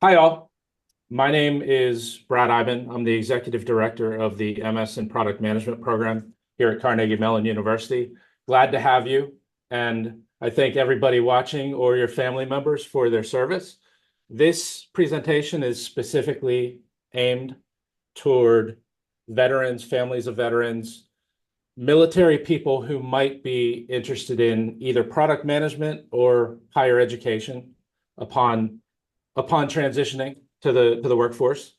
Hi, all. My name is Brad Eiben. I'm the executive director of the MS in Product Management program here at Carnegie Mellon University. Glad to have you. And I thank everybody watching or your family members for their service. This presentation is specifically aimed toward veterans, families of veterans, military people who might be interested in either product management or higher education upon transitioning to the workforce.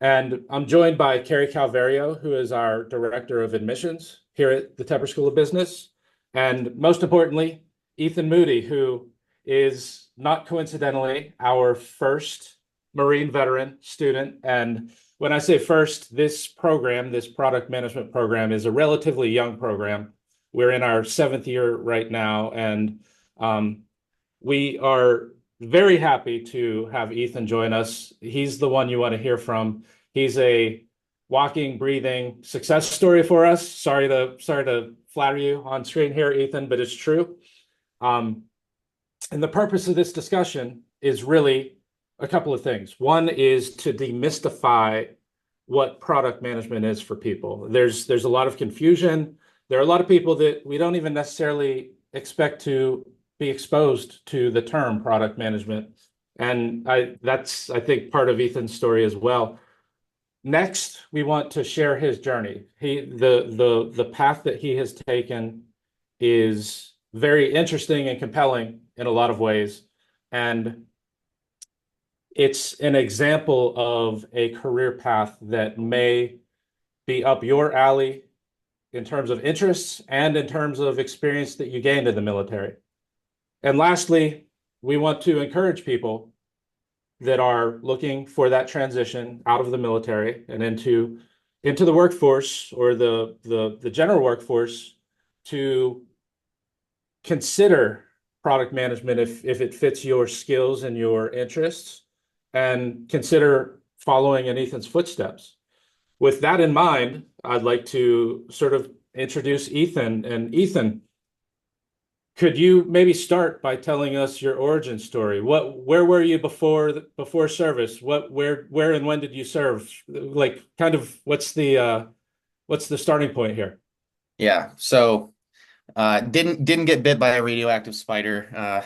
And I'm joined by Kari Calvario, who is our Director of Admissions here at the Tepper School of Business. And most importantly, Ethan Moody, who is not coincidentally our first Marine veteran student. And when I say first, this program, this product management program, is a relatively young program. We're in our 7th year right now, and we are very happy to have Ethan join us. He's the one you want to hear from. He's a walking, breathing success story for us. Sorry to flatter you on screen here, Ethan, but it's true. Um, and the purpose of this discussion is really a couple of things. One is to demystify what product management is for people. There's a lot of confusion. There are a lot of people that we don't even necessarily expect to be exposed to the term product management. And that's, I think, part of Ethan's story as well. Next, we want to share his journey. The path that he has taken is very interesting and compelling in a lot of ways. And it's an example of a career path that may be up your alley in terms of interests and in terms of experience that you gained in the military. And lastly, we want to encourage people that are looking for that transition out of the military and into the workforce or the general workforce to consider product management if it fits your skills and your interests, and consider following in Ethan's footsteps. With that in mind, I'd like to sort of introduce Ethan. And Ethan, could you maybe start by telling us your origin story? Where were you before service? Where and when did you serve? Like, kind of, what's the starting point here? Yeah. Didn't get bit by a radioactive spider.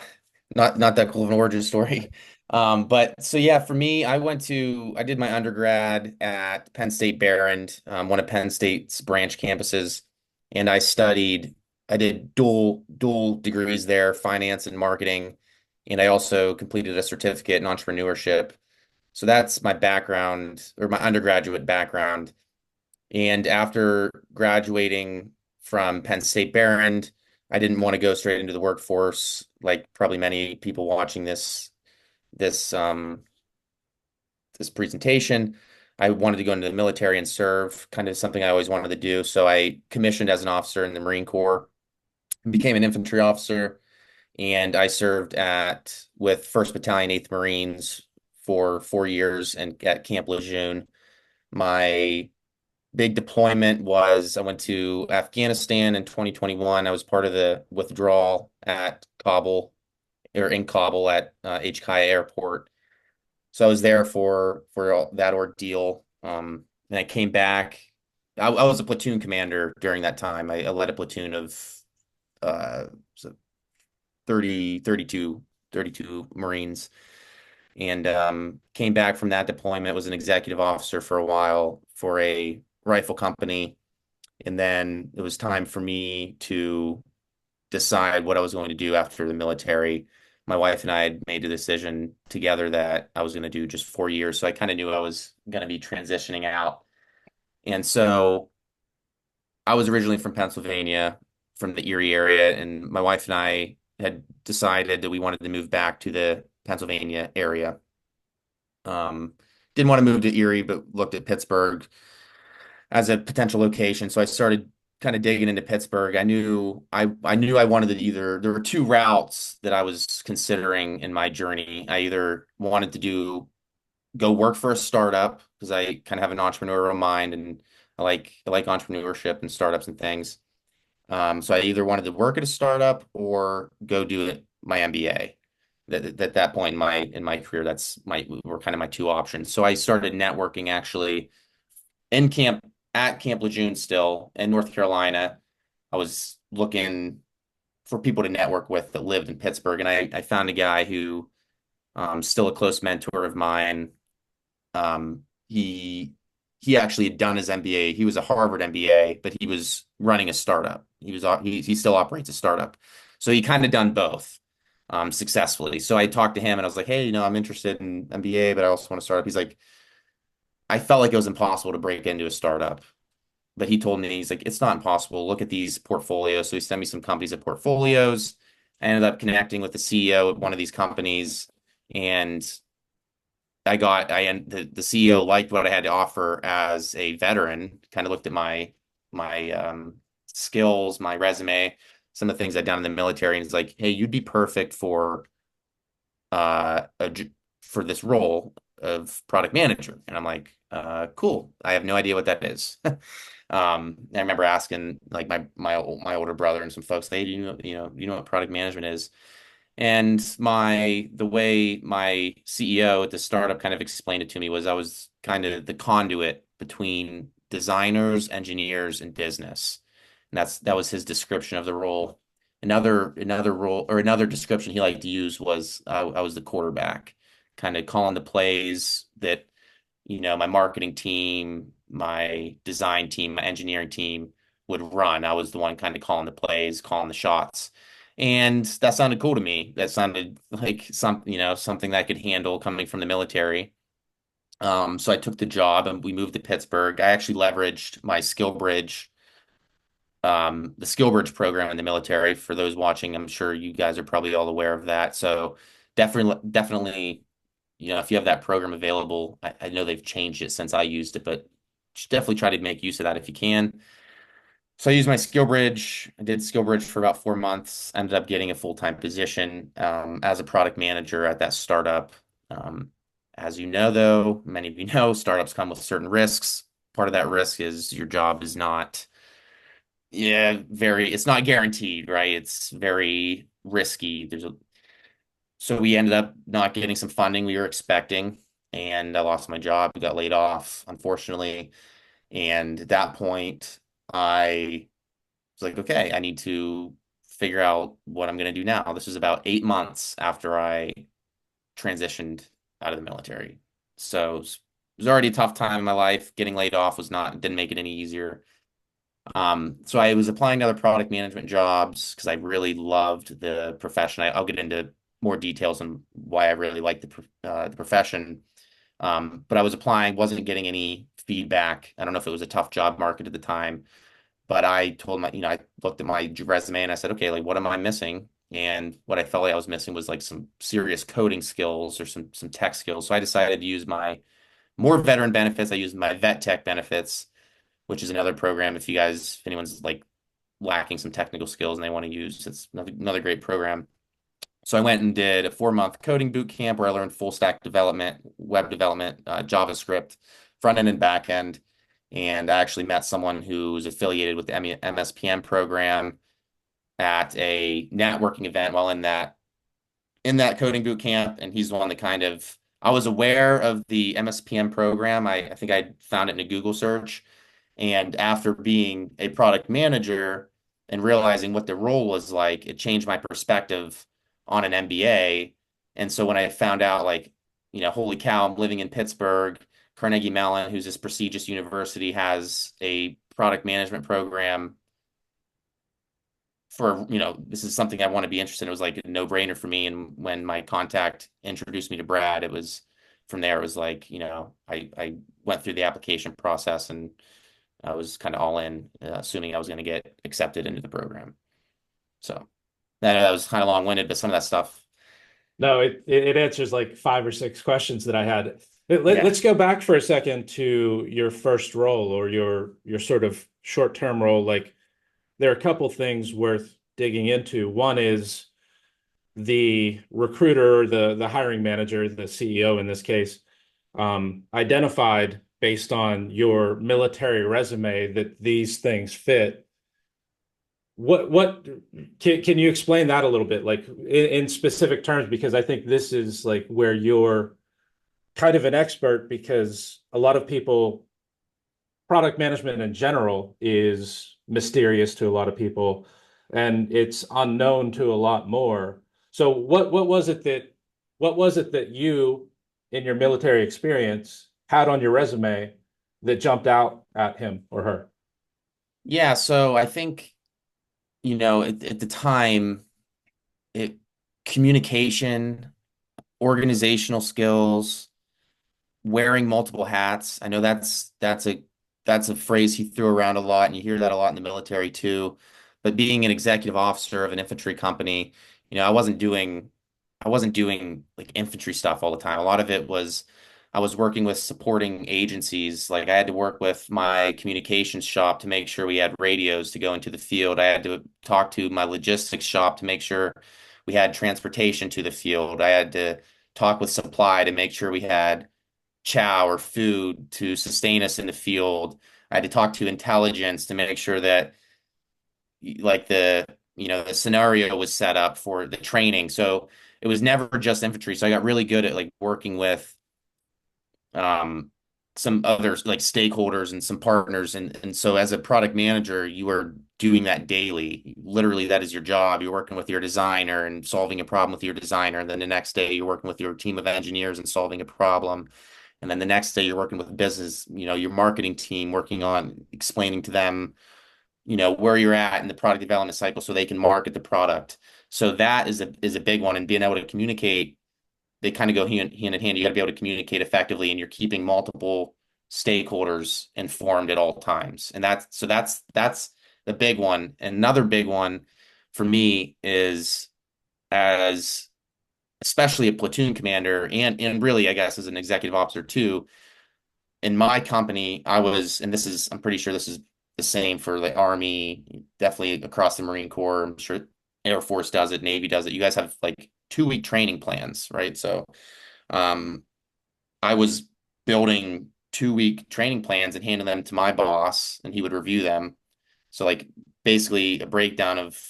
Not that cool of an origin story. But so yeah, for me, I did my undergrad at Penn State Behrend, one of Penn State's branch campuses, and I did dual degrees there, finance and marketing, and I also completed a certificate in entrepreneurship. So that's my background or my undergraduate background. And after graduating from Penn State Behrend, I didn't want to go straight into the workforce, like probably many people watching this this presentation. I wanted to go into the military and serve, kind of something I always wanted to do. So I commissioned as an officer in the Marine Corps, became an infantry officer, and I served at with 1st Battalion, 8th Marines for 4 years and at Camp Lejeune. My big deployment was I went to Afghanistan in 2021. I was part of the withdrawal at Kabul or in Kabul at HKI Airport. So I was there for that ordeal. And I came back. I was a platoon commander during that time. I led a platoon of so 30, 32 Marines, and came back from that deployment, was an executive officer for a while for a rifle company. And then it was time for me to decide what I was going to do after the military. My wife and I had made a decision together that I was going to do just 4 years. So I kind of knew I was going to be transitioning out. And so I was originally from Pennsylvania, from the Erie area, and my wife and I had decided that we wanted to move back to the Pennsylvania area. Um, didn't want to move to Erie, but looked at Pittsburgh as a potential location. So I started kind of digging into Pittsburgh. I knew I wanted to either there were two routes that I was considering in my journey. I either wanted to go work for a startup because I kind of have an entrepreneurial mind and I like entrepreneurship and startups and things. So I either wanted to work at a startup or go do my MBA. at that point in my career, were kind of my two options. So I started networking actually in camp at Camp Lejeune still in North Carolina. I was looking for people to network with that lived in Pittsburgh, and I found a guy who still a close mentor of mine. Um, he he actually had done his MBA. He was a Harvard MBA, but he was running a startup. He still operates a startup. So he kind of done both successfully. So I talked to him and I was like, hey, I'm interested in MBA, but I also want to start up. He's like, I felt like it was impossible to break into a startup. But he told me, he's like, it's not impossible. Look at these portfolios. So he sent me some companies at portfolios. I ended up connecting with the CEO of one of these companies, and the CEO liked what I had to offer as a veteran, kind of looked at my skills, my resume, some of the things I'd done in the military, and he's like, hey, you'd be perfect for uh a, for this role of product manager. And I'm like, cool. I have no idea what that is. I remember asking like my older brother and some folks, hey, do you know what product management is? And the way my CEO at the startup kind of explained it to me was I was kind of the conduit between designers, engineers, and business. And that was his description of the role. Another role or another description he liked to use was I was the quarterback, kind of calling the plays that, my marketing team, my design team, my engineering team would run. I was the one kind of calling the plays, calling the shots. And that sounded cool to me. That sounded like something that I could handle coming from the military. So I took the job and we moved to Pittsburgh. I actually leveraged my the SkillBridge program in the military. For those watching, I'm sure you guys are probably all aware of that. So definitely, if you have that program available, I know they've changed it since I used it, but definitely try to make use of that if you can. So I used my SkillBridge. I did SkillBridge for about 4 months. Ended up getting a full-time position as a product manager at that startup. Um, as you know, though, many of you know, startups come with certain risks. Part of that risk is your job is not, it's not guaranteed, right? It's very risky. So we ended up not getting some funding we were expecting, and I lost my job. Got laid off, unfortunately. And at that point, I was like, okay, I need to figure out what I'm going to do now. This was about 8 months after I transitioned out of the military. So it was already a tough time in my life. Getting laid off didn't make it any easier. So I was applying to other product management jobs because I really loved the profession. I'll get into more details on why I really liked the profession. But I was applying, wasn't getting any feedback. I don't know if it was a tough job market at the time, but I looked at my resume and I said, okay, like what am I missing? And what I felt like I was missing was like some serious coding skills or some tech skills. So I decided to use my more veteran benefits. I used my vet tech benefits, which is another program if anyone's like lacking some technical skills and they want to use, it's another great program. So I went and did a 4-month coding boot camp where I learned full stack development, web development, JavaScript, front end and back end. And I actually met someone who's affiliated with the MSPM program at a networking event while in that coding boot camp. And he's the one that I was aware of the MSPM program. I think I found it in a Google search. And after being a product manager and realizing what the role was like, it changed my perspective on an MBA. And so when I found out, like, holy cow, I'm living in Pittsburgh, Carnegie Mellon, who's this prestigious university, has a product management program this is something I want to be interested in. It was like a no-brainer for me. And when my contact introduced me to Brad, from there, it was like, I went through the application process and I was kind of all in, assuming I was going to get accepted into the program. So that was kind of long-winded, but some of that stuff. No, it answers like 5 or 6 questions that I had. Yeah. Let's go back for a second to your first role or your sort of short-term role. Like there are a couple things worth digging into. One is the recruiter, the hiring manager, the CEO in this case, identified based on your military resume that these things fit. what can you explain that a little bit, like in specific terms? Because I think this is like where you're kind of an expert, because a lot of people, product management in general is mysterious to a lot of people and it's unknown to a lot more. So what was it that you in your military experience had on your resume that jumped out at him or her? Yeah, so I think, at the time, it communication, organizational skills, wearing multiple hats. I know that's a phrase he threw around a lot, and you hear that a lot in the military too. But being an executive officer of an infantry company, I wasn't doing like infantry stuff all the time. A lot of it was I was working with supporting agencies. Like I had to work with my communications shop to make sure we had radios to go into the field. I had to talk to my logistics shop to make sure we had transportation to the field. I had to talk with supply to make sure we had chow or food to sustain us in the field. I had to talk to intelligence to make sure that like the scenario was set up for the training. So it was never just infantry. So I got really good at like working with um some others like stakeholders and some partners, and so as a product manager you are doing that daily. Literally, that is your job. You're working with your designer and solving a problem with your designer, and then the next day you're working with your team of engineers and solving a problem. And then the next day you're working with business, your marketing team, working on explaining to them, where you're at in the product development cycle so they can market the product. So that is a big one. And being able to communicate, they kind of go hand in hand. You got to be able to communicate effectively, and you're keeping multiple stakeholders informed at all times. And that's the big one. And another big one for me is, as especially a platoon commander, and really I guess as an executive officer too, in my company, and I'm pretty sure this is the same for the Army, definitely across the Marine Corps. I'm sure Air Force does it, Navy does it. You guys have like 2-week training plans, right? So, um, I was building 2-week training plans and handing them to my boss, and he would review them. So, like, basically a breakdown of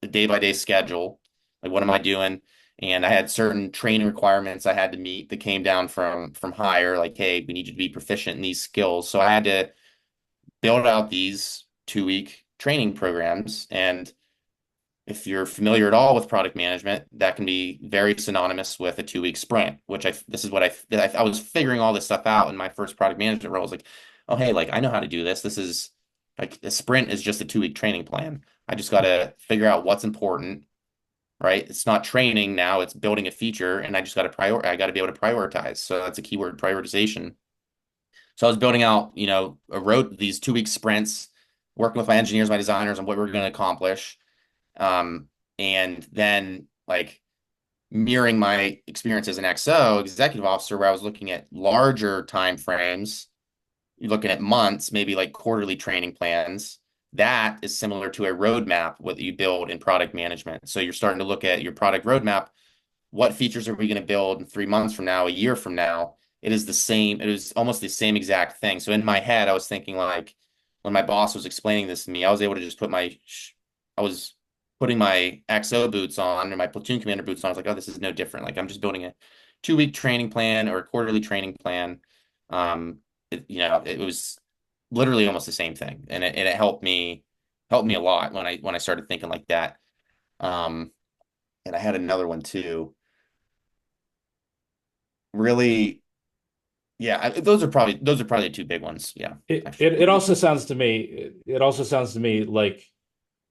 the day-by-day schedule. Like, what am I doing? And I had certain training requirements I had to meet that came down from higher, like, hey, we need you to be proficient in these skills. So I had to build out these 2-week training programs. And if you're familiar at all with product management, that can be very synonymous with a 2-week sprint, which this is what I was figuring all this stuff out in my first product management role. I was like, oh, hey, like I know how to do this. This is like a sprint is just a 2-week training plan. I just got to figure out what's important, right? It's not training now, it's building a feature, and I just got to I got to be able to prioritize. So that's a keyword, prioritization. So I was building out, these 2-week sprints, working with my engineers, my designers on what we're going to accomplish. And then like mirroring my experience as an XO executive officer, where I was looking at larger time frames, you're looking at months, maybe like quarterly training plans. That is similar to a roadmap, what you build in product management. So you're starting to look at your product roadmap. What features are we going to build in 3 months from now, a year from now? It is the same. It was almost the same exact thing. So in my head, I was thinking like when my boss was explaining this to me, I was able to just I was putting my XO boots on or my platoon commander boots on. I was like, oh, this is no different. Like I'm just building a 2-week training plan or a quarterly training plan. It was literally almost the same thing, and it helped me a lot when I started thinking like that. Um, and I had another one too. Really, yeah, those are probably the two big ones. Yeah, actually. It also sounds to me like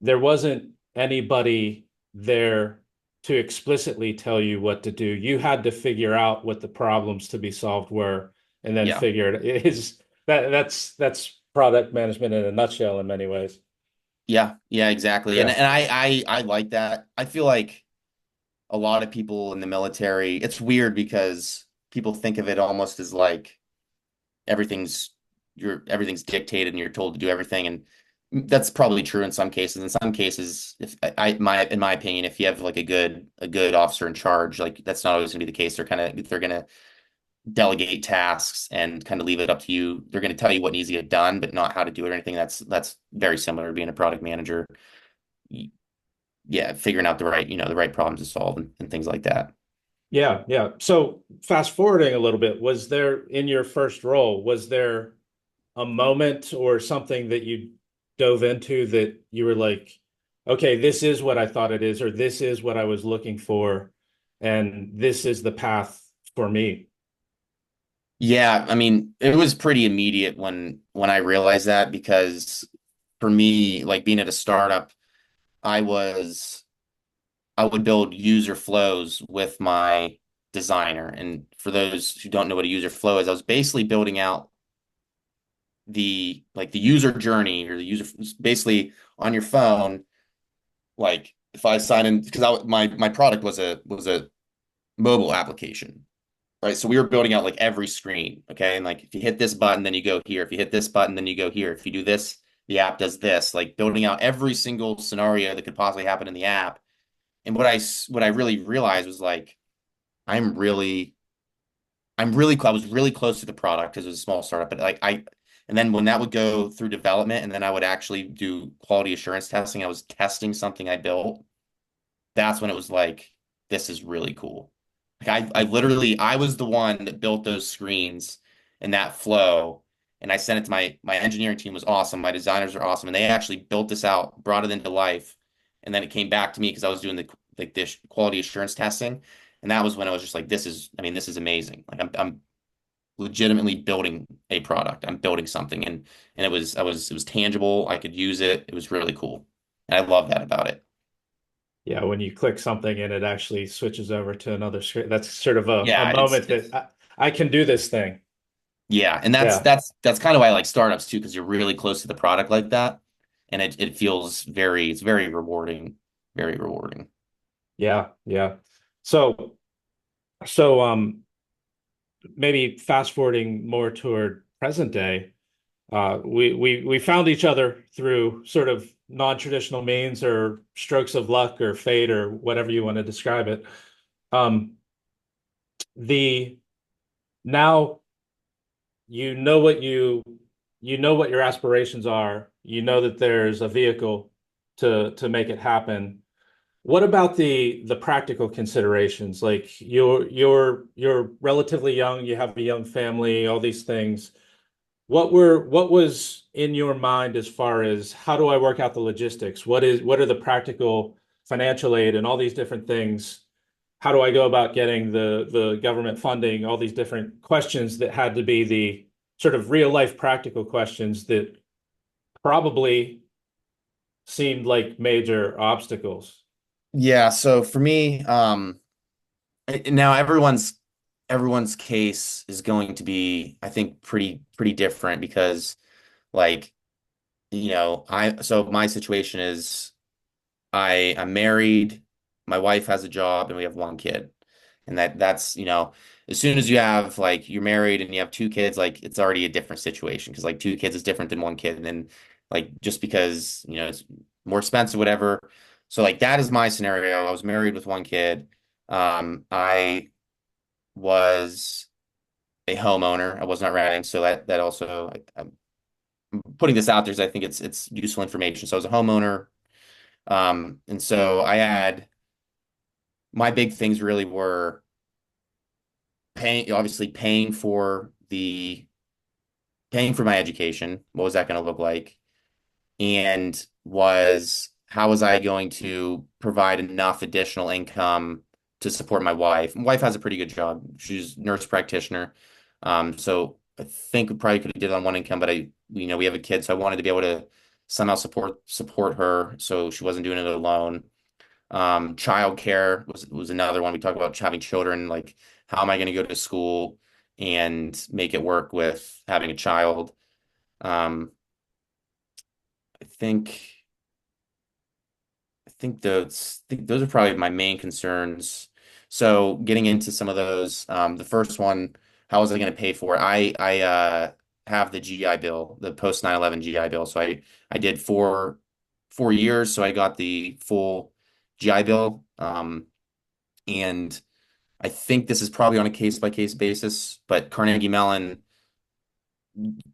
there wasn't anybody there to explicitly tell you what to do. You had to figure out what the problems to be solved were and then Yeah, figure it is that's product management in a nutshell in many ways. yeah, exactly. And Yeah. and I like that. I feel like a lot of people in the military, it's weird because people think of it almost as like everything's everything's dictated and you're told to do everything. And that's probably true in some cases. In some cases, if in my opinion, if you have like a good officer in charge, like that's not always gonna be the case. They're gonna delegate tasks and kind of leave it up to you. They're gonna tell you what needs to get done, but not how to do it or anything. That's very similar to being a product manager. yeah, figuring out the right, the right problems to solve and things like that. Yeah, yeah. So fast forwarding a little bit, was there in your first role, was there a moment or something that you dove into that you were like, okay, this is what I thought it is, or this is what I was looking for, and this is the path for me? Yeah, I mean, it was pretty immediate when I realized that because for me, like being at a startup, I was I would build user flows with my designer. And for those who don't know what a user flow is, I was basically building out the user journey or the user basically on your phone. Like if I sign in, because my product was a mobile application, right? So we were building out like every screen, okay? And like if you hit this button, then you go here. If you hit this button, then you go here. If you do this, the app does this. Like building out every single scenario that could possibly happen in the app. And what I really realized was like I'm really I was really close to the product because it was a small startup, but and then when that would go through development and then I would actually do quality assurance testing, I was testing something I built. That's when it was like, this is really cool. Like I was the one that built those screens and that flow. And I sent it to my engineering team was awesome. My designers are awesome. And they actually built this out, brought it into life. And then it came back to me because I was doing this quality assurance testing. And that was when I was just like, I mean, this is amazing. Like I'm legitimately building a product. I'm building something. And it was tangible. I could use it. It was really cool. And I love that about it. Yeah, when you click something and it actually switches over to another screen, that's sort of a Yeah, moment that I can do this thing. yeah, and that's Yeah, that's that's kind of why I like startups too, because you're really close to the product like that, and it feels it's very rewarding, very rewarding. yeah, yeah. So, so maybe fast forwarding more toward present day, we found each other through sort of non-traditional means or strokes of luck or fate or whatever you want to describe it. Um, the now you know what you know what your aspirations are. You know that there's a vehicle to make it happen. What about the practical considerations? Like you're relatively young, you have a young family, all these things. What was in your mind as far as how do I work out the logistics? What are the practical financial aid and all these different things? How do I go about getting the government funding? All these different questions that had to be the sort of real life practical questions that probably seemed like major obstacles. Yeah, so for me, now everyone's case is going to be, I think, pretty different because like, so my situation is I'm married, my wife has a job, and we have one kid. And that's, as soon as you have like you're married and you have two kids, like it's already a different situation because like two kids is different than one kid. And then like just because, it's more expensive, whatever. So like that is my scenario. I was married with one kid. I was a homeowner. I was not renting. So that also I'm putting this out there because I think it's useful information. So I was a homeowner. And so I had my big things really were obviously paying for my education. What was that going to look like? And how was I going to provide enough additional income to support my wife? My wife has a pretty good job. She's a nurse practitioner. So I think we probably could have did it on one income, but we have a kid, so I wanted to be able to somehow support her so she wasn't doing it alone. Childcare was another one. We talked about having children, like how am I going to go to school and make it work with having a child? Um, I think I think those are probably my main concerns. So getting into some of those, the first one, how was I going to pay for it? I have the GI Bill, the post 9/11 GI Bill. So I did 4 years, so I got the full GI Bill. And I think this is probably on a case by case basis, but Carnegie Mellon,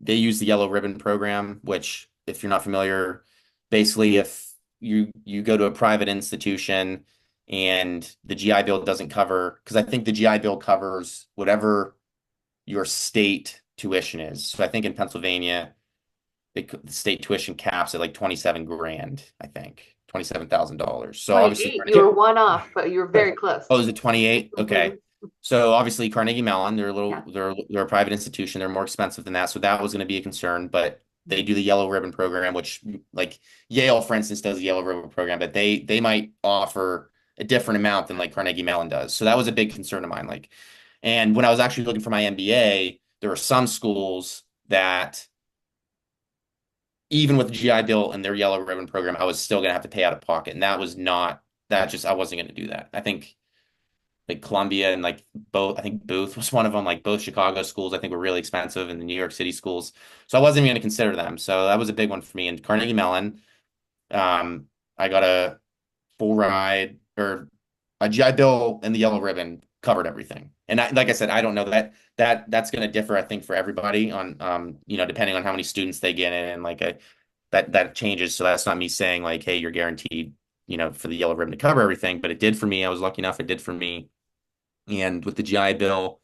they use the yellow ribbon program, which if you're not familiar, basically if you go to a private institution and the GI Bill doesn't cover, because I think the GI Bill covers whatever your state tuition is. So I think in Pennsylvania, the state tuition caps at like 27 grand, I think, $27,000. So obviously, 28. You were one off, but you were very close. oh, is it 28? Mhm. Okay. So obviously Carnegie Mellon, they're a little, Yeah. they're a private institution. They're more expensive than that. So that was going to be a concern, but they do the yellow ribbon program, which like Yale, for instance, does the yellow ribbon program, but they might offer a different amount than like Carnegie Mellon does. So that was a big concern of mine. Like, and when I was actually looking for my MBA, there were some schools that even with the GI Bill and their yellow ribbon program, I was still going to have to pay out of pocket. And that was not, that just, I wasn't going to do that. I think like Columbia and like both, I think Booth was one of them, like both Chicago schools, I think were really expensive and the New York City schools. So I wasn't even going to consider them. So that was a big one for me. And Carnegie Mellon, I got a full ride or a GI Bill and the yellow ribbon covered everything. And like I said, I don't know that's going to differ, I think, for everybody on, depending on how many students they get in and like that changes. So that's not me saying like, hey, you're guaranteed, for the yellow ribbon to cover everything, but it did for me. I was lucky enough it did for me. And with the GI Bill,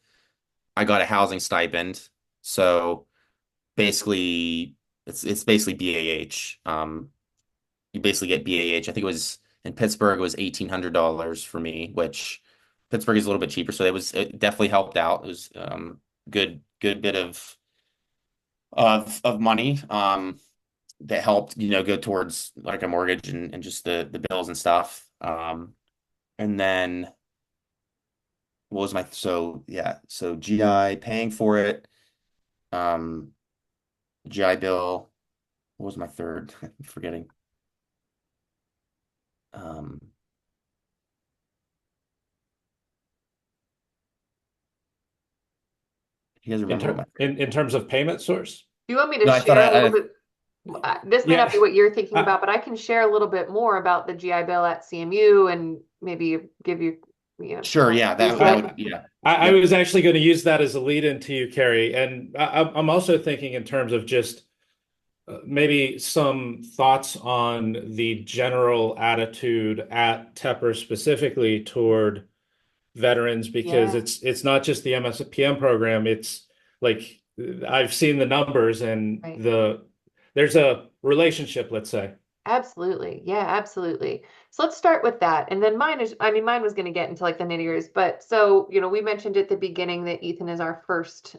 I got a housing stipend. So basically, it's basically BAH. You basically get BAH. I think it was in Pittsburgh, it was $1,800 for me, which Pittsburgh is a little bit cheaper. So it definitely helped out. It was good bit of money that helped, go towards like a mortgage and just the bills and stuff. And then what was so GI paying for it, GI Bill, what was my third? I'm forgetting. You guys remember what my In terms of payment source? Do you want me to No, I thought share a little I bit? This may Yeah. not be what you're thinking I- about, but I can share a little bit more about the GI Bill at CMU and maybe give you, sure, yeah, that would, yeah. I Yep. was actually going to use that as a lead into you, Kari. And I'm also thinking in terms of just maybe some thoughts on the general attitude at Tepper specifically toward veterans, because Yeah. it's not just the MSPM program. It's like I've seen the numbers and Right. there's a relationship, let's say. Absolutely. Yeah, absolutely. So let's start with that. And then mine was going to get into like the nitty-gritties, but so, we mentioned at the beginning that Ethan is our first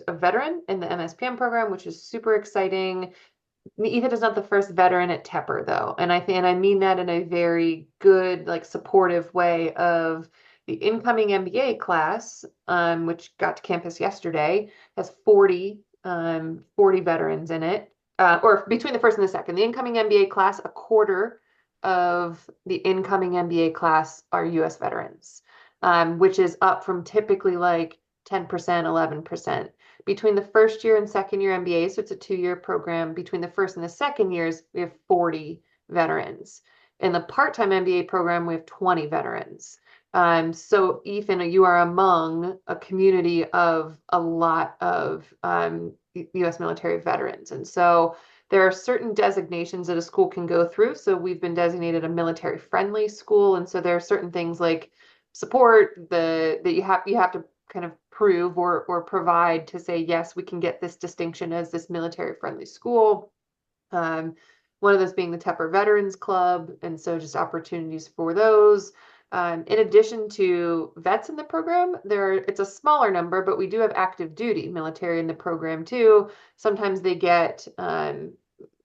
veteran in the MSPM program, which is super exciting. Ethan is not the first veteran at Tepper though. And I mean that in a very good, like supportive way of the incoming MBA class, which got to campus yesterday, has 40 veterans in it. Or between the first and the second, the incoming MBA class, a quarter of the incoming MBA class are US veterans, which is up from typically like 10%, 11%. Between the first year and second year MBA, so it's a 2-year program, between the first and the second years, we have 40 veterans. In the part-time MBA program, we have 20 veterans. So Ethan, you are among a community of a lot of US military veterans. And so there are certain designations that a school can go through. So we've been designated a military friendly school. And so there are certain things like support that you have to kind of prove or provide to say, yes, we can get this distinction as this military friendly school. One of those being the Tepper Veterans Club. And so just opportunities for those. In addition to vets in the program, it's a smaller number, but we do have active duty military in the program too. Sometimes they get, like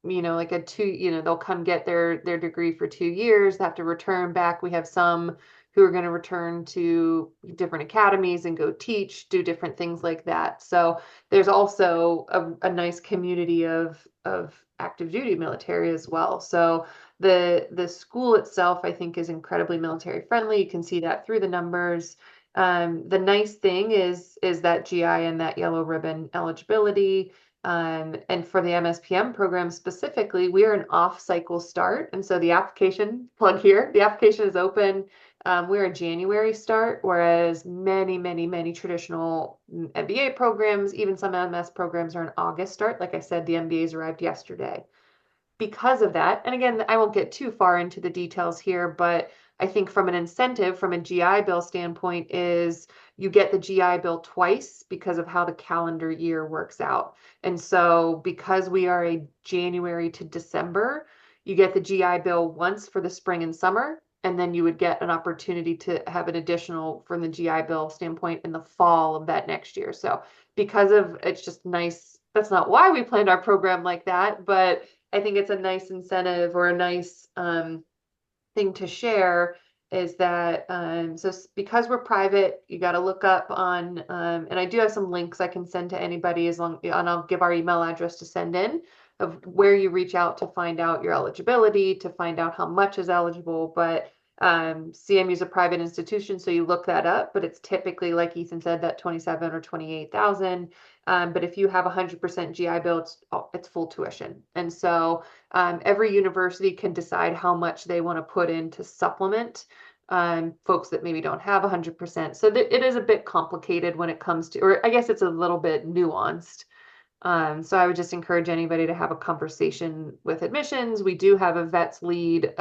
they'll come get their degree for 2 years, they have to return back. We have some who are going to return to different academies and go teach, do different things like that. So there's also a nice community of active duty military as well. So the school itself, I think, is incredibly military friendly. You can see that through the numbers. The nice thing is that GI and that yellow ribbon eligibility. And for the MSPM program specifically, we are an off-cycle start. And so the application is open. We're a January start, whereas many traditional MBA programs, even some MS programs, are an August start. Like I said, the MBAs arrived yesterday. because of that, and again, I won't get too far into the details here, but I think from an incentive, from a GI Bill standpoint, is you get the GI Bill twice because of how the calendar year works out. And so because we are a January to December, you get the GI Bill once for the spring and summer, and then you would get an opportunity to have an additional from the GI Bill standpoint in the fall of that next year. So because of, it's just nice. That's not why we planned our program like that, but I think it's a nice incentive or a nice thing to share is that so because we're private, you got to look up on and I do have some links I can send to anybody as long, and I'll give our email address to send in of where you reach out to find out your eligibility, to find out how much is eligible. But CMU is a private institution, so you look that up, but it's typically, like Ethan said, that 27 or 28,000. But if you have 100% GI Bill, it's full tuition. And so every university can decide how much they want to put in to supplement folks that maybe don't have 100%. So it is a bit complicated when it comes to, or I guess it's a little bit nuanced. So I would just encourage anybody to have a conversation with admissions. We do have a vets lead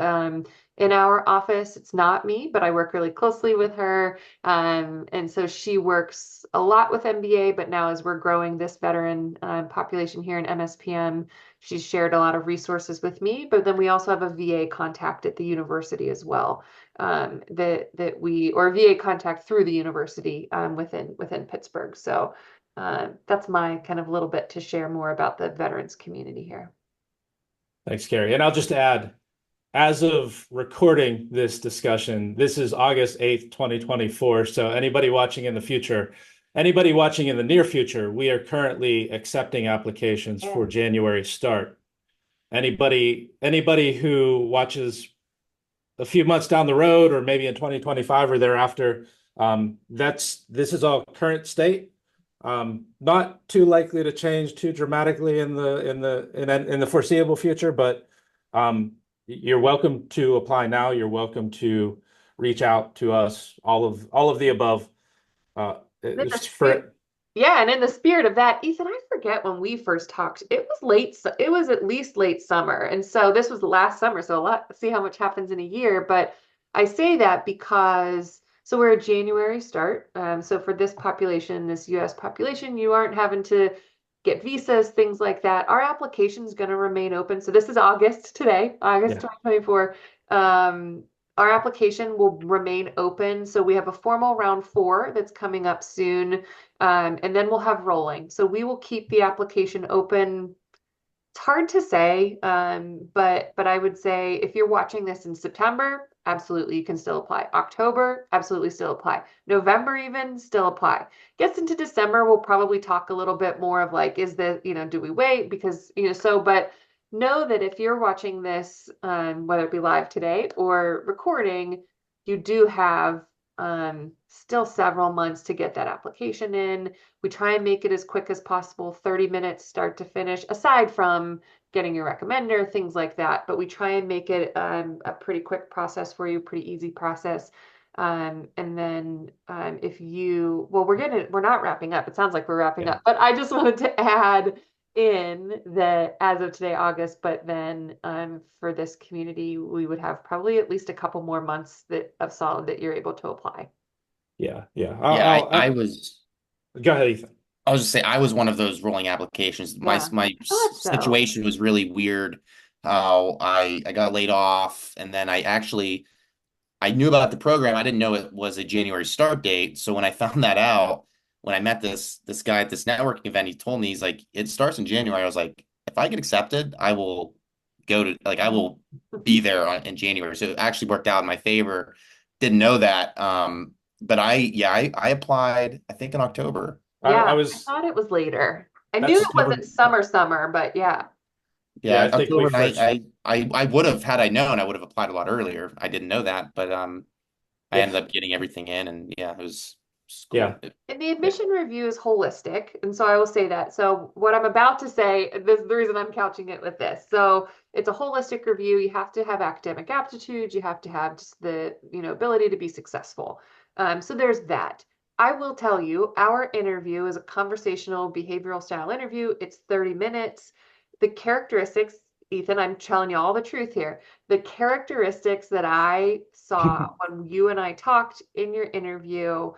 in our office. It's not me, but I work really closely with her. And so she works a lot with MBA, but now as we're growing this veteran population here in MSPM, she's shared a lot of resources with me. But then we also have a VA contact at the university as well, that we, or VA contact through the university within Pittsburgh. So that's my kind of little bit to share more about the veterans community here. Thanks, Kari. And I'll just add, as of recording this discussion, this is August 8th, 2024. So anybody watching in the future, anybody watching in the near future, we are currently accepting applications for January start. Anybody who watches a few months down the road, or maybe in 2025 or thereafter, this is all current state. Not too likely to change too dramatically in the foreseeable future, but you're welcome to apply now. You're welcome to reach out to us. All of the above. Yeah, and in the spirit of that, Ethan, I forget when we first talked. It was late. It was at least late summer, and so this was last summer. So a lot. See how much happens in a year. But I say that because. So we're a January start. So for this population, this US population, you aren't having to get visas, things like that. Our application is going to remain open. So this is August today, August 2024. Our application will remain open. So we have a formal round 4 that's coming up soon. And then we'll have rolling. So we will keep the application open. It's hard to say, but I would say if you're watching this in September, absolutely you can still apply. October, absolutely still apply. November even, still apply. Gets into December, we'll probably talk a little bit more of like, is the, do we wait? Because, but know that if you're watching this, whether it be live today or recording, you do have still several months to get that application in. We try and make it as quick as possible, 30 minutes start to finish, aside from getting your recommender, things like that. But we try and make it a pretty quick process for you, pretty easy process. And then we're not wrapping up. It sounds like we're wrapping up, but I just wanted to add in that as of today, August, but then for this community, we would have probably at least a couple more months of solid that you're able to apply. Yeah. I was. Go ahead, Ethan. I was just saying, I was one of those rolling applications. My situation was really weird. How I got laid off, and then I knew about the program. I didn't know it was a January start date. So when I found that out, when I met this guy at this networking event, he told me, he's like, it starts in January. I was like, if I get accepted, I will I will be there in January. So it actually worked out in my favor. Didn't know that. But I applied, I think in October. Yeah, I thought it was later. I knew it wasn't summer, but yeah. Yeah, I think I would have, had I known, I would have applied a lot earlier. I didn't know that, but I ended up getting everything in, and it was cool. Yeah. And the admission review is holistic, and so I will say that. So what I'm about to say, this is the reason I'm couching it with this. So it's a holistic review. You have to have academic aptitude. You have to have just the ability to be successful. So there's that. I will tell you, our interview is a conversational behavioral style interview. It's 30 minutes. The characteristics, Ethan, I'm telling you all the truth here. The characteristics that I saw when you and I talked in your interview,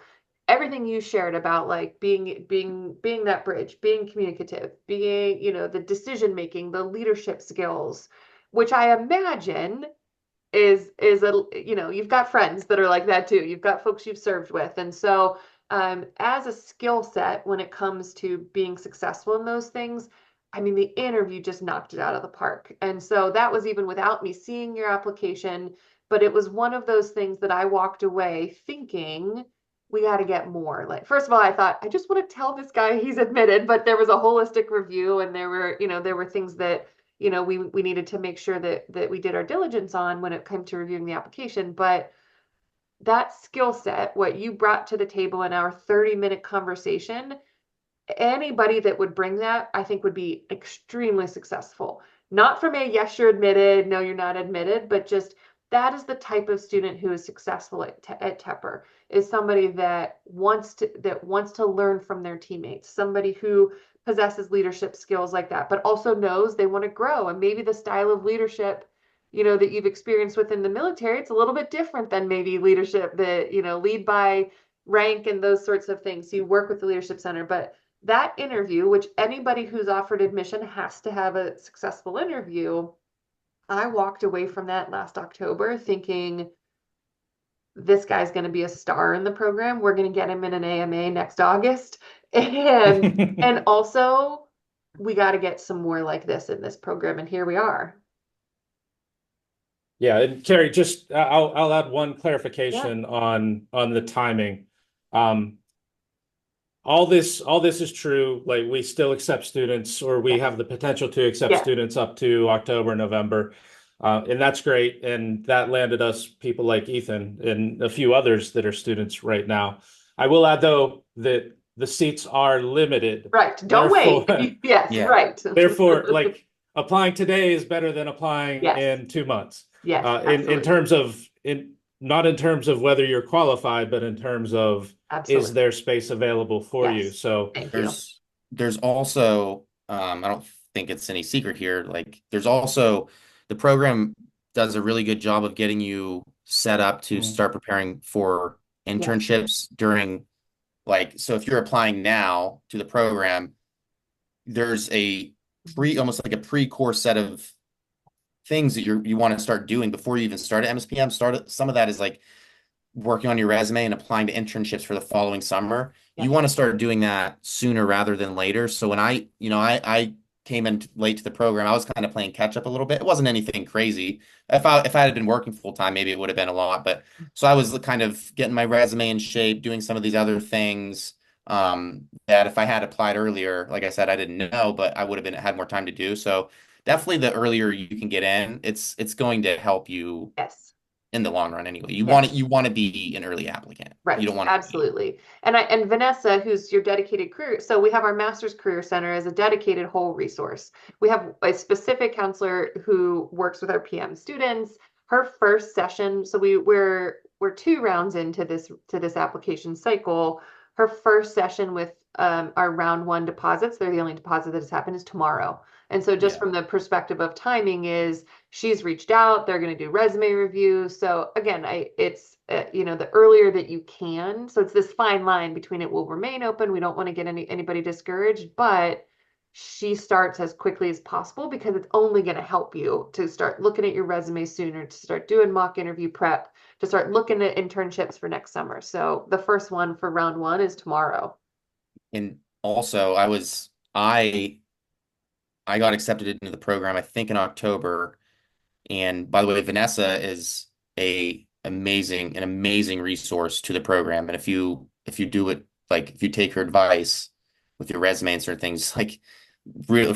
everything you shared about like being that bridge, being communicative, being, the decision making, the leadership skills, which I imagine is a, you've got friends that are like that too. You've got folks you've served with. And so as a skill set, when it comes to being successful in those things, I mean, the interview just knocked it out of the park. And so that was even without me seeing your application, but it was one of those things that I walked away thinking, we got to get more. Like, first of all, I thought, I just want to tell this guy he's admitted, but there was a holistic review, and there were things that, we needed to make sure that we did our diligence on when it came to reviewing the application. But that skill set, what you brought to the table in our 30-minute conversation, anybody that would bring that, I think would be extremely successful. Not from a yes, you're admitted, no, you're not admitted, but just that is the type of student who is successful at Tepper, is somebody that wants to learn from their teammates, somebody who possesses leadership skills like that, but also knows they want to grow. And maybe the style of leadership, that you've experienced within the military, it's a little bit different than maybe leadership that, lead by rank and those sorts of things. So you work with the Leadership Center, but that interview, which anybody who's offered admission has to have a successful interview, I walked away from that last October thinking, this guy's going to be a star in the program. We're going to get him in an AMA next August. And also, we got to get some more like this in this program. And here we are. Yeah, and Kari, just I'll add one clarification on the timing. All this is true. Like, we still accept students, or we have the potential to accept students up to October, November. And that's great. And that landed us people like Ethan and a few others that are students right now. I will add, though, that the seats are limited. Right. Don't wait. Yes, Yeah. right. Therefore, like, applying today is better than applying in 2 months. Yes, in terms of, not in terms of whether you're qualified, but in terms of, is there space available for you? So there's also, I don't think it's any secret here, like there's also, the program does a really good job of getting you set up to start preparing for internships during, like, so if you're applying now to the program, there's almost like a pre-course set of things that you want to start doing before you even start at MSPM. Some of that is like working on your resume and applying to internships for the following summer. You want to start doing that sooner rather than later. So when I came in late to the program, I was kind of playing catch up a little bit. It wasn't anything crazy. If I had been working full time, maybe it would have been a lot. But so I was kind of getting my resume in shape, doing some of these other things that if I had applied earlier, like I said, I didn't know, but I would have had more time to do. So definitely the earlier you can get in, it's going to help you in the long run anyway. You want to be an early applicant. Right. You don't want absolutely. And Vanessa, who's your dedicated career. So we have our Master's Career Center as a dedicated whole resource. We have a specific counselor who works with our PM students. Her first session, so we're 2 rounds into this application cycle. Her first session with our round 1 deposits, they're the only deposit that has happened, is tomorrow. And so just from the perspective of timing, is she's reached out, they're going to do resume reviews. So again, it's the earlier that you can. So it's this fine line between, it will remain open, we don't want to get anybody discouraged, but she starts as quickly as possible, because it's only going to help you to start looking at your resume sooner, to start doing mock interview prep, to start looking at internships for next summer. So the first one for round 1 is tomorrow. And also I got accepted into the program, I think in October. And by the way, Vanessa is an amazing resource to the program. And if you do it, like if you take her advice with your resume and certain things, like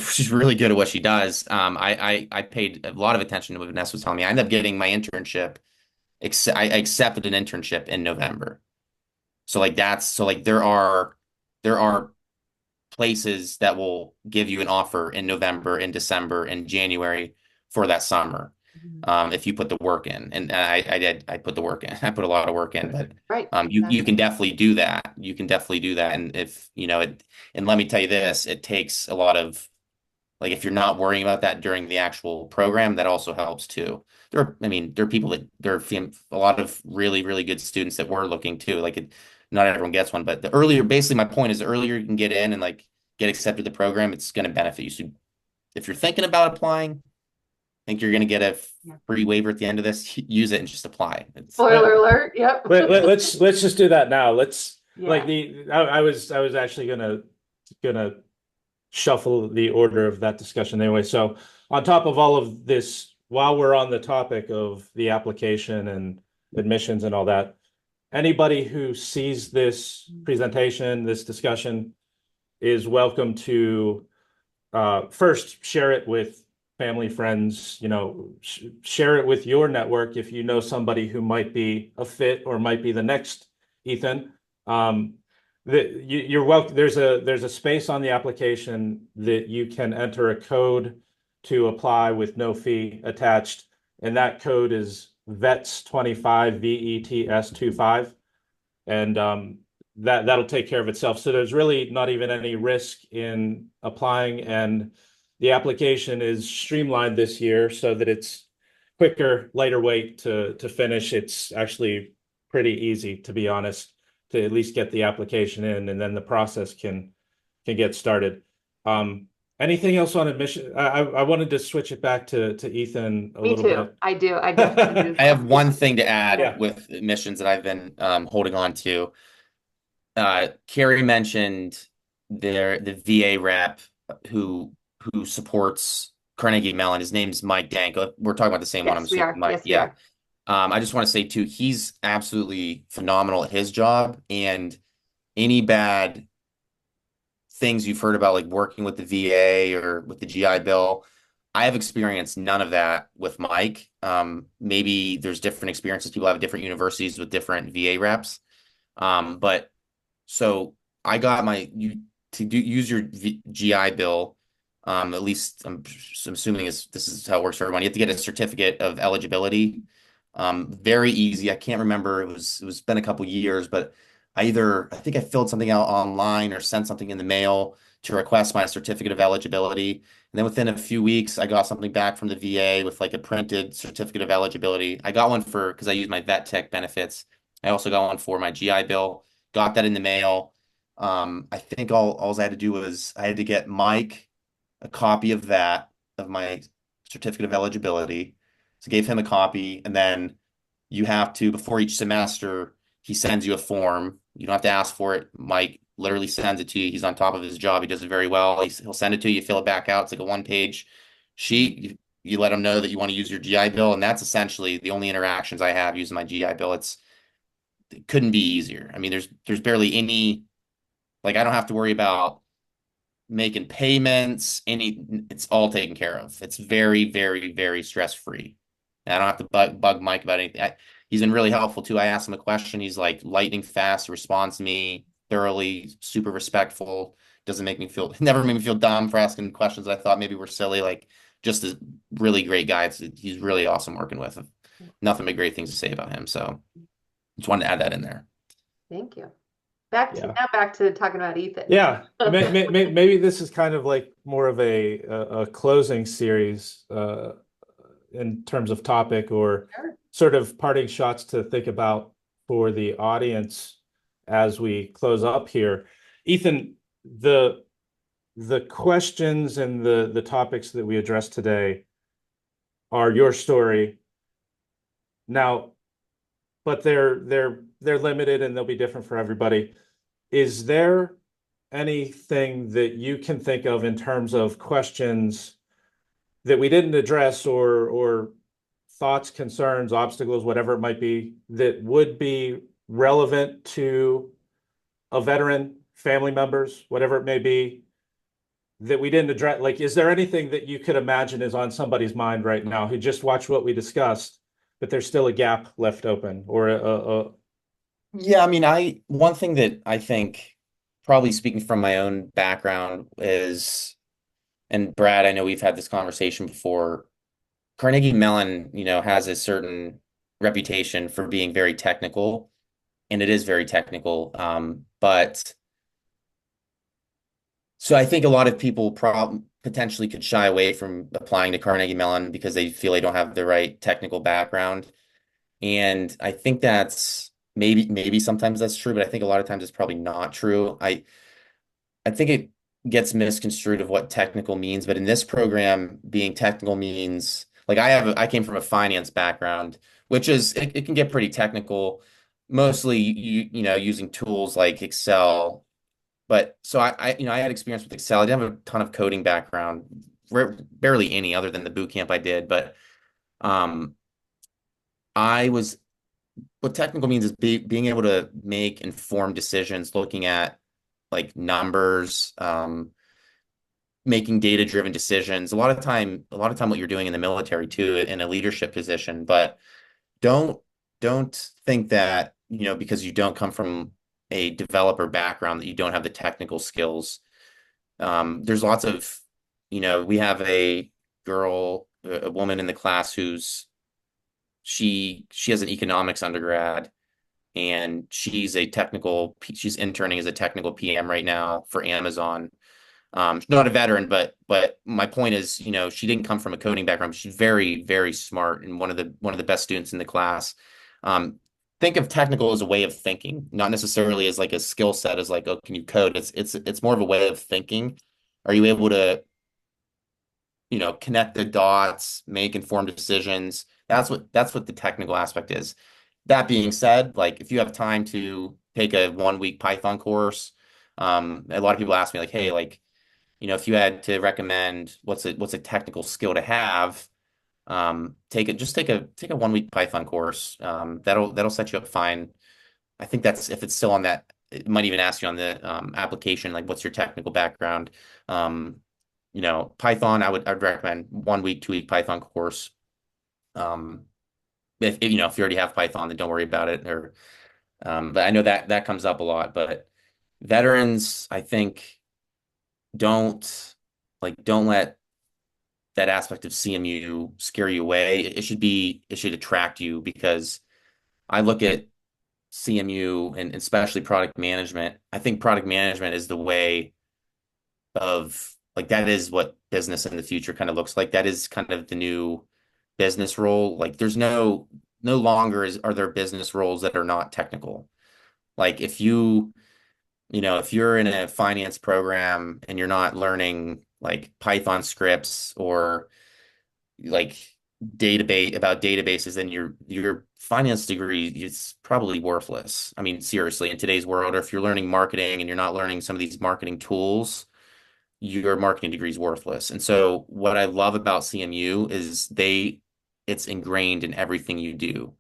she's really good at what she does. I paid a lot of attention to what Vanessa was telling me. I ended up getting my internship. I accepted an internship in November. So there are places that will give you an offer in November, in December, and January for that summer. If you put the work in. And I did. I put the work in. I put a lot of work in, but you can definitely do that. You can definitely do that. And if and let me tell you this, it takes a lot of Like if you're not worrying about that during the actual program, that also helps too. There are people that a lot of really, really good students that were looking too. Not everyone gets one, but basically my point is the earlier you can get in and like get accepted to the program, it's going to benefit you. So if you're thinking about applying, think you're going to get a free waiver at the end of this, use it and just apply. Spoiler alert. Yep. Let's just do that now. Yeah. I was actually gonna shuffle the order of that discussion anyway. So on top of all of this, while we're on the topic of the application and admissions and all that, anybody who sees this presentation, this discussion, is welcome to first share it with family, friends, share it with your network if you know somebody who might be a fit or might be the next Ethan. You're welcome. There's a space on the application that you can enter a code to apply with no fee attached, and that code is VETS25, VETS25, and that'll take care of itself. So there's really not even any risk in applying, and the application is streamlined this year so that it's quicker, lighter weight to finish. It's actually pretty easy, to be honest, to at least get the application in, and then the process can get started. Anything else on admission? I wanted to switch it back to Ethan a Me little too. bit. I do. I definitely do. I have one thing to add Yeah. with admissions that I've been holding on to. Kari mentioned the VA rep who supports Carnegie Mellon. His name's Mike Danko. We're talking about the same one. I'm Yes, we are. assuming Mike. Yes, we Yeah. are. I just want to say too, he's absolutely phenomenal at his job, and any bad things you've heard about like working with the VA or with the GI Bill, I have experienced none of that with Mike. Maybe there's different experiences. People have different universities with different VA reps. But so I got use your GI Bill. At least I'm assuming this is how it works for everyone. You have to get a certificate of eligibility. Very easy. I can't remember. It was been a couple years, but I think I filled something out online or sent something in the mail to request my certificate of eligibility. And then within a few weeks, I got something back from the VA with like a printed certificate of eligibility. I got one because I use my vet tech benefits. I also got one for my GI Bill. Got that in the mail. I think all I had to do was I had to get Mike a copy of my certificate of eligibility. So gave him a copy, and then you have to, before each semester, he sends you a form. You don't have to ask for it. Mike literally sends it to you. He's on top of his job. He does it very well. He'll send it to you. You fill it back out. It's like a one-page sheet. You let him know that you want to use your GI Bill, and that's essentially the only interactions I have using my GI Bill. It couldn't be easier. I mean, there's barely any, like, I don't have to worry about making payments. It's all taken care of. It's very, very, very stress-free. And I don't have to bug Mike about anything. He's been really helpful too. I asked him a question. He's like lightning fast, responds to me thoroughly, super respectful. Never made me feel dumb for asking questions I thought maybe were silly. Like, just a really great guy. He's really awesome working with. Nothing but great things to say about him. So just wanted to add that in there. Thank you. Back to talking about Ethan. Yeah, maybe this is kind of like more of a closing series in terms of topic, or sort of parting shots to think about for the audience as we close up here. Ethan, the questions and the topics that we addressed today are your story now, but they're limited and they'll be different for everybody. Is there anything that you can think of in terms of questions that we didn't address, or thoughts, concerns, obstacles, whatever it might be, that would be relevant to a veteran, family members, whatever it may be, that we didn't address? Like, is there anything that you could imagine is on somebody's mind right now who just watched what we discussed, but there's still a gap left open, or Yeah, I mean, one thing that I think, probably speaking from my own background, is, and Brad, I know we've had this conversation before, Carnegie Mellon, has a certain reputation for being very technical, and it is very technical. But so I think a lot of people potentially could shy away from applying to Carnegie Mellon because they feel they don't have the right technical background. And I think that's maybe sometimes that's true, but I think a lot of times it's probably not true. I think it gets misconstrued of what technical means, but in this program, being technical means like I came from a finance background, which is it can get pretty technical, mostly using tools like Excel. But so I had experience with Excel. I didn't have a ton of coding background, barely any other than the boot camp I did. But um, I was what technical means is being able to make informed decisions, looking at like numbers, making data-driven decisions. A lot of time what you're doing in the military too, in a leadership position, but don't don't think that, because you don't come from a developer background that you don't have the technical skills. There's lots of, we have a woman in the class she has an economics undergrad and she's interning as a technical PM right now for Amazon. She's not a veteran, but my point is, she didn't come from a coding background. She's very, very smart and one of the best students in the class. Um, think of technical as a way of thinking, not necessarily as like a skill set, as like, oh, can you code? It's more of a way of thinking. Are you able to, connect the dots, make informed decisions? That's what the technical aspect is. That being said, like if you have time to take a 1 week Python course, a lot of people ask me like, hey, like, if you had to recommend what's a technical skill to have, take a 1 week Python course. That'll set you up fine. I think that's if it's still on that, it might even ask you on the application, like what's your technical background. Python, I'd recommend 1 week, 2 week Python course. If you already have Python, then don't worry about it. But I know that comes up a lot. But veterans, I think, don't let that aspect of CMU scare you away. It should attract you because I look at CMU and especially product management. I think product management is the way of like that is what business in the future kind of looks like. That is kind of the new business role. Like there's no longer are there business roles that are not technical. Like if you're in a finance program and you're not learning like Python scripts or like databases, then your finance degree is probably worthless. I mean, seriously, in today's world, or if you're learning marketing and you're not learning some of these marketing tools, your marketing degree is worthless. And so what I love about CMU is it's ingrained in everything you do.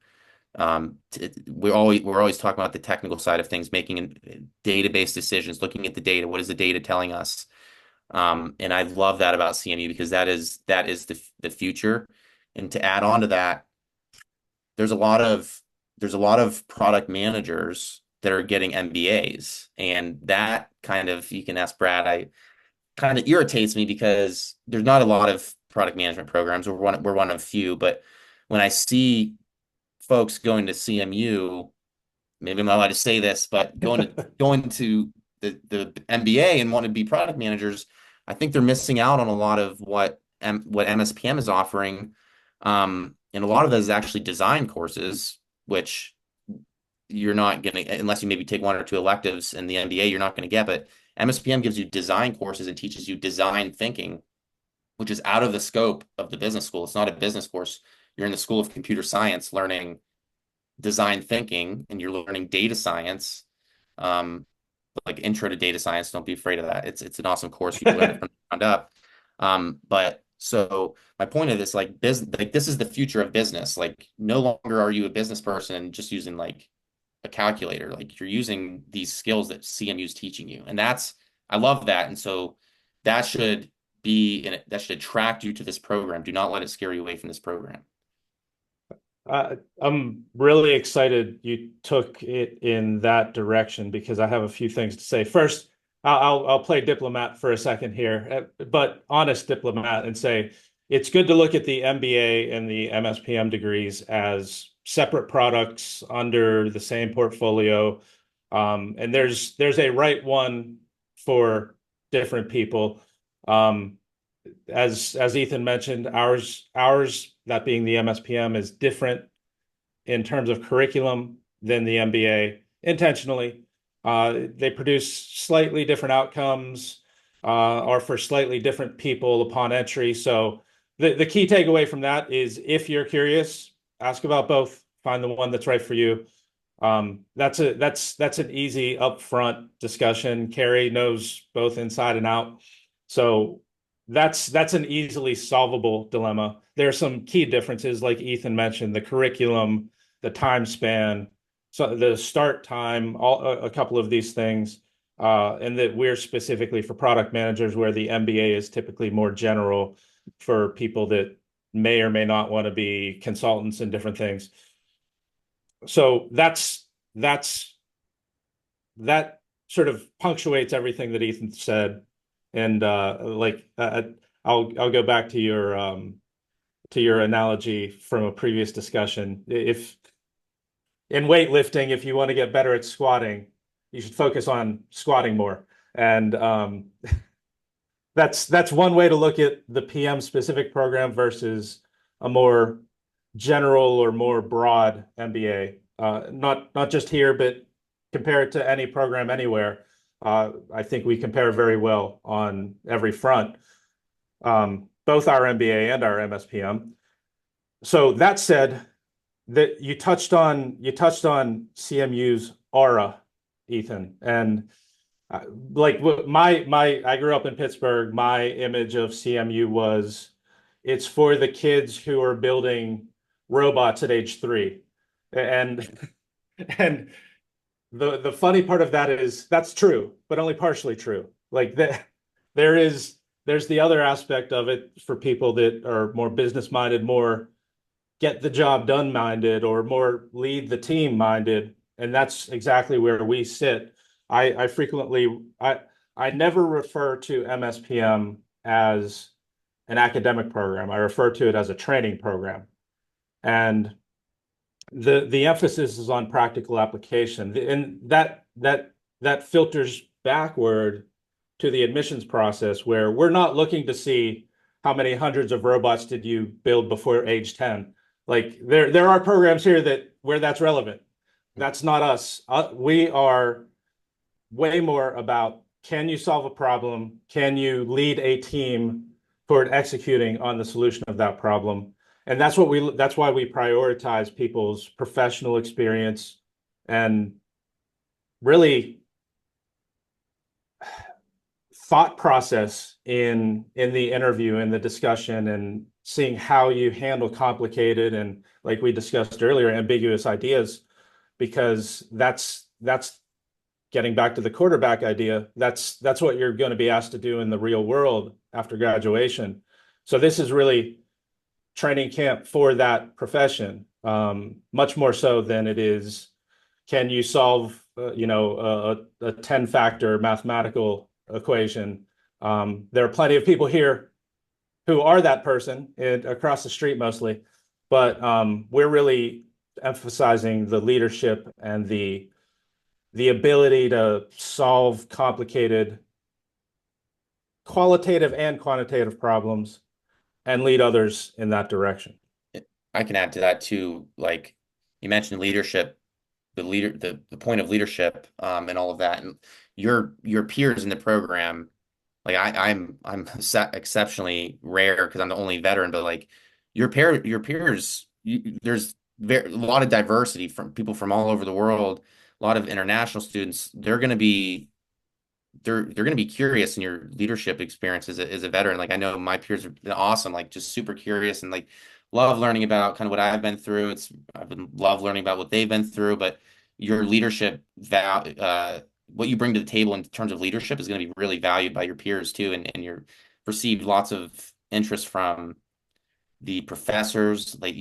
We're always talking about the technical side of things, making database decisions, looking at the data. What is the data telling us? And I love that about CMU because that is the future. And to add on to that, there's a lot of product managers that are getting MBAs, and that kind of you can ask Brad. I kind of irritates me because there's not a lot of product management programs. We're one of few, but when I see folks going to CMU, maybe I'm not allowed to say this, but going to the MBA and want to be product managers, I think they're missing out on a lot of what MSPM is offering. And a lot of those is actually design courses, which you're not going to, unless you maybe take one or two electives in the MBA, you're not going to get. But MSPM gives you design courses and teaches you design thinking, which is out of the scope of the business school. It's not a business course. You're in the School of Computer Science learning design thinking, and you're learning data science, like intro to data science. Don't be afraid of that. It's an awesome course. You can learn it from the ground up. But so my point of this, like business, like this is the future of business. Like no longer are you a business person and just using like a calculator. Like you're using these skills that CMU is teaching you, and I love that. And so that should that should attract you to this program. Do not let it scare you away from this program. I'm really excited you took it in that direction because I have a few things to say. First, I'll play diplomat for a second here, but honest diplomat and say it's good to look at the MBA and the MSPM degrees as separate products under the same portfolio. And there's a right one for different people. as Ethan mentioned, ours that being the MSPM is different in terms of curriculum than the MBA intentionally. They produce slightly different outcomes, are for slightly different people upon entry. So the key takeaway from that is if you're curious, ask about both, find the one that's right for you. That's an easy upfront discussion. Kari knows both inside and out. So that's an easily solvable dilemma. There are some key differences, like Ethan mentioned, the curriculum, the time span, so the start time, a couple of these things, and that we're specifically for product managers, where the MBA is typically more general for people that may or may not want to be consultants in different things. So that sort of punctuates everything that Ethan said. And I'll go back to your analogy from a previous discussion. If in weightlifting, if you want to get better at squatting, you should focus on squatting more. And that's one way to look at the PM specific program versus a more general or more broad MBA. Not just here, but compare it to any program anywhere. I think we compare very well on every front, both our MBA and our MSPM. So that said, that you touched on CMU's aura, Ethan, and like I grew up in Pittsburgh. My image of CMU was it's for the kids who are building robots at age 3, and and the funny part of that is that's true, but only partially true. Like there's the other aspect of it for people that are more business minded, more get the job done minded, or more lead the team minded, and that's exactly where we sit. I frequently I never refer to MSPM as an academic program. I refer to it as a training program, and the emphasis is on practical application, and that filters backward to the admissions process, where we're not looking to see how many hundreds of robots did you build before age 10. Like there are programs here that where that's relevant. That's not us. We are way more about, can you solve a problem? Can you lead a team toward executing on the solution of that problem? And that's why we prioritize people's professional experience and really thought process in the interview, in the discussion, and seeing how you handle complicated and, like we discussed earlier, ambiguous ideas, because that's getting back to the quarterback idea. That's what you're going to be asked to do in the real world after graduation. So this is really training camp for that profession, much more so than it is, can you solve a 10-factor mathematical equation. There are plenty of people here who are that person, across the street mostly, but we're really emphasizing the leadership and the ability to solve complicated qualitative and quantitative problems and lead others in that direction. I can add to that too. Like you mentioned leadership, the point of leadership, and all of that, and your peers in the program. Like I'm exceptionally rare because I'm the only veteran, but like your peers, there's a lot of diversity from people from all over the world, a lot of international students. They're going to be curious in your leadership experience as a veteran. Like I know my peers are awesome, like just super curious and like love learning about kind of what I've been through. Love learning about what they've been through, but your leadership what you bring to the table in terms of leadership is going to be really valued by your peers too, and you're received lots of interest from the professors. Like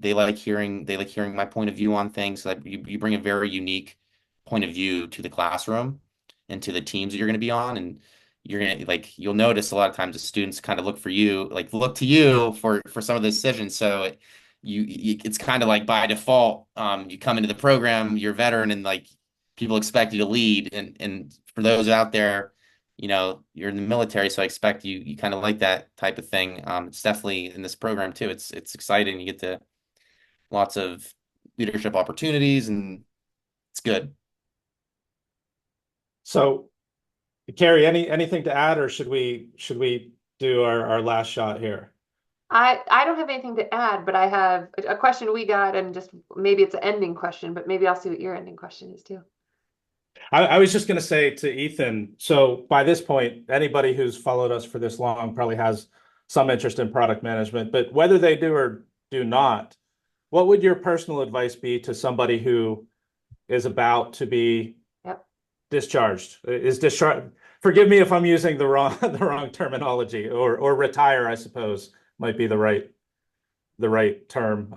they like hearing my point of view on things. Like you bring a very unique point of view to the classroom and to the teams that you're going to be on, and you'll notice a lot of times the students kind of look to you for some of the decisions. So it's kind of like by default, you come into the program, you're a veteran, and like people expect you to lead. And for those out there you're in the military, so I expect you kind of like that type of thing. It's definitely in this program too. It's exciting. You get to lots of leadership opportunities, and it's good. So, Kari, anything to add, or should we do our last shot here? I don't have anything to add, but I have a question we got, and just maybe it's an ending question, but maybe I'll see what your ending question is too. I was just going to say to Ethan, so by this point, anybody who's followed us for this long probably has some interest in product management, but whether they do or do not, what would your personal advice be to somebody who is about to be Yep. discharged? Is discharged? Forgive me if I'm using the wrong the wrong terminology, or retire, I suppose, might be the right term,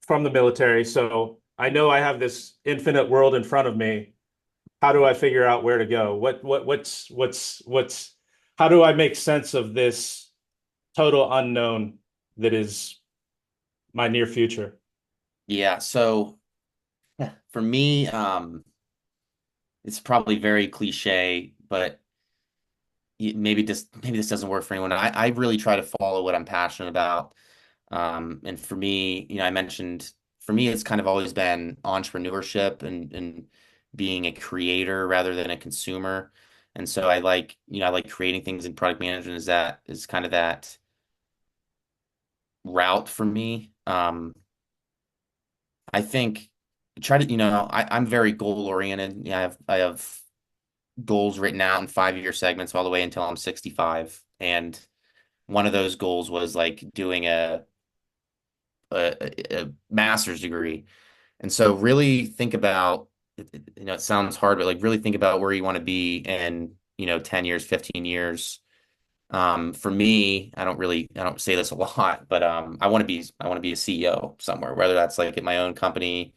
from the military. So I know I have this infinite world in front of me. How do I figure out where to go? What's how do I make sense of this total unknown that is my near future? Yeah. So for me, it's probably very cliche, but maybe this doesn't work for anyone. I really try to follow what I'm passionate about. And for me, I mentioned for me, it's kind of always been entrepreneurship and being a creator rather than a consumer. And so I like creating things in product management is kind of that route for me. I think try to, I'm very goal oriented. Yeah, I have goals written out in 5-year segments all the way until I'm 65. And one of those goals was like doing a master's degree. And so really think about, it sounds hard, but like really think about where you want to be in, 10 years, 15 years. For me, I don't say this a lot, but I want to be a CEO somewhere, whether that's like at my own company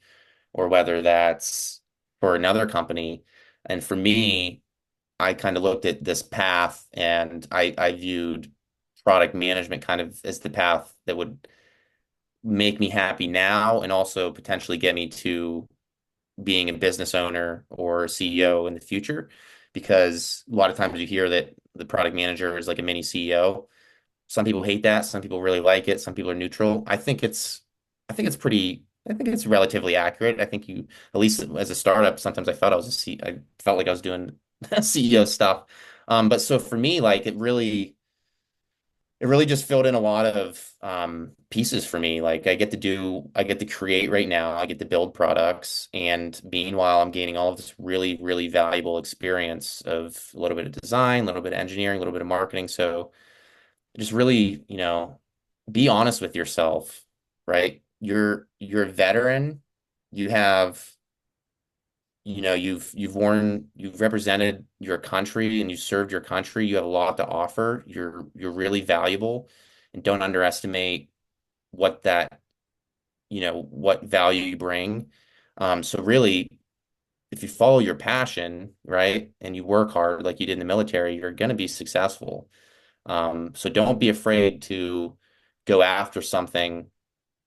or whether that's for another company. And for me, I kind of looked at this path and I viewed product management kind of as the path that would make me happy now and also potentially get me to being a business owner or a CEO in the future. Because a lot of times you hear that the product manager is like a mini CEO. Some people hate that. Some people really like it. Some people are neutral. I think it's relatively accurate. I think at least as a startup, sometimes I felt like I was doing CEO stuff. But so for me, like it really just filled in a lot of pieces for me. Like I get to create right now. I get to build products, and meanwhile, I'm gaining all of this really, really valuable experience of a little bit of design, a little bit of engineering, a little bit of marketing. So just really, be honest with yourself, right? You're a veteran. You have you've represented your country and you served your country. You have a lot to offer. You're really valuable, and don't underestimate what that, what value you bring. So really, if you follow your passion, right, and you work hard like you did in the military, you're going to be successful. So don't be afraid to go after something,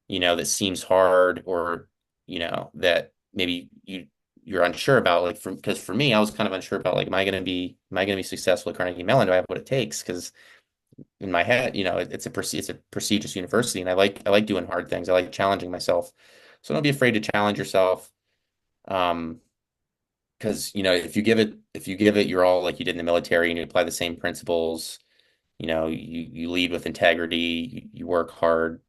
that seems hard or, that maybe you're unsure about. Like because for me, I was kind of unsure about like, am I gonna be successful at Carnegie Mellon? Do I have what it takes? Because in my head, it's a prestigious university, and I like doing hard things. I like challenging myself. So don't be afraid to challenge yourself. Um, because if you give it your all like you did in the military and you apply the same principles, you lead with integrity, you work hard,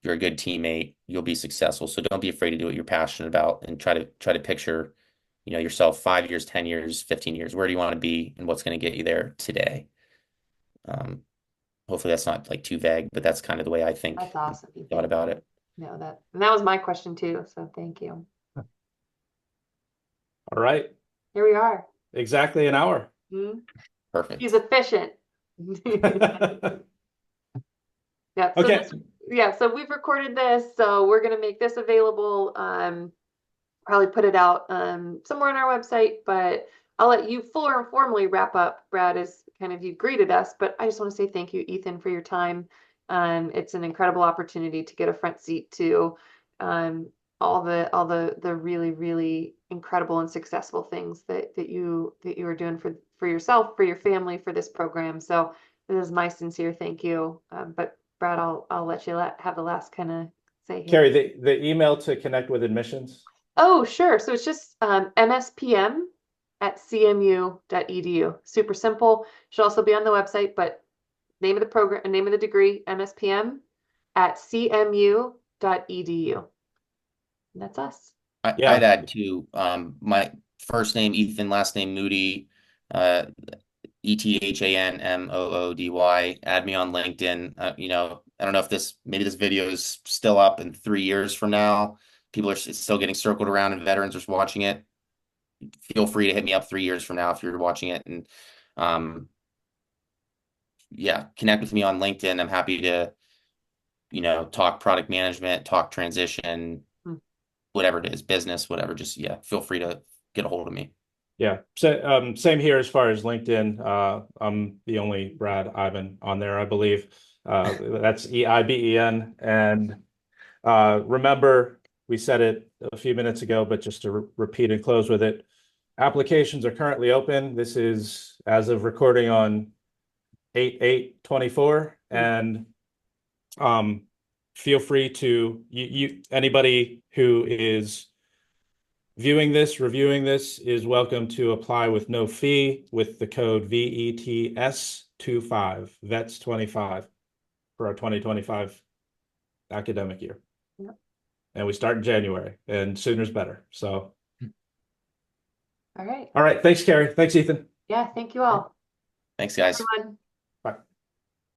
you're a good teammate, you'll be successful. So don't be afraid to do what you're passionate about and try to picture, yourself 5 years, 10 years, 15 years. Where do you want to be and what's going to get you there today? Um, Hopefully that's not like too vague, but that's kind of the way I think That's awesome, thought Ethan. about it. No, that was my question too. So thank you. All right, Here we are. exactly an hour. Hmm? He's Perfect. efficient. Yeah. So Okay. so we've recorded this, so we're gonna make this available. Probably put it out somewhere on our website, but I'll let you fuller and formally wrap up. Brad, is kind of you greeted us, but I just want to say thank you, Ethan, for your time. It's an incredible opportunity to get a front seat to all the really, really incredible and successful things that you are doing for yourself, for your family, for this program. So this is my sincere thank you. But Brad, I'll let you have the last kind of say here. Kari, the email to connect with admissions. Oh, sure. So it's just mspm@cmu.edu. Super simple. Should also be on the website, but name of the program, name of the degree, mspm@cmu.edu. And that's us. Yeah. I'd add too, my first name Ethan, last name Moody, ETHANMOODY. Add me on LinkedIn. You know, I don't know if maybe this video is still up in 3 years from now. People are still getting circled around and veterans are watching it. Feel free to hit me up 3 years from now if you're watching it. And yeah, connect with me on LinkedIn. I'm happy to, you know, talk product management, talk transition, whatever it is, business, whatever. Just, yeah, feel free to get a hold of me. Yeah. So same here as far as LinkedIn. I'm the only Brad Eiben on there, I believe. That's EIBEN. And remember, we said it a few minutes ago, but just to repeat and close with it, applications are currently open. This is as of recording on 8/8/24, and feel free to anybody who is viewing this, reviewing this, is welcome to apply with no fee with the code VETS25, VETS25 for our 2025 academic year. Yep. And we start in January, and sooner's better. So, All right. All right. Thanks, Kari. Thanks, Ethan. Yeah, thank you all. Thanks, guys. Everyone.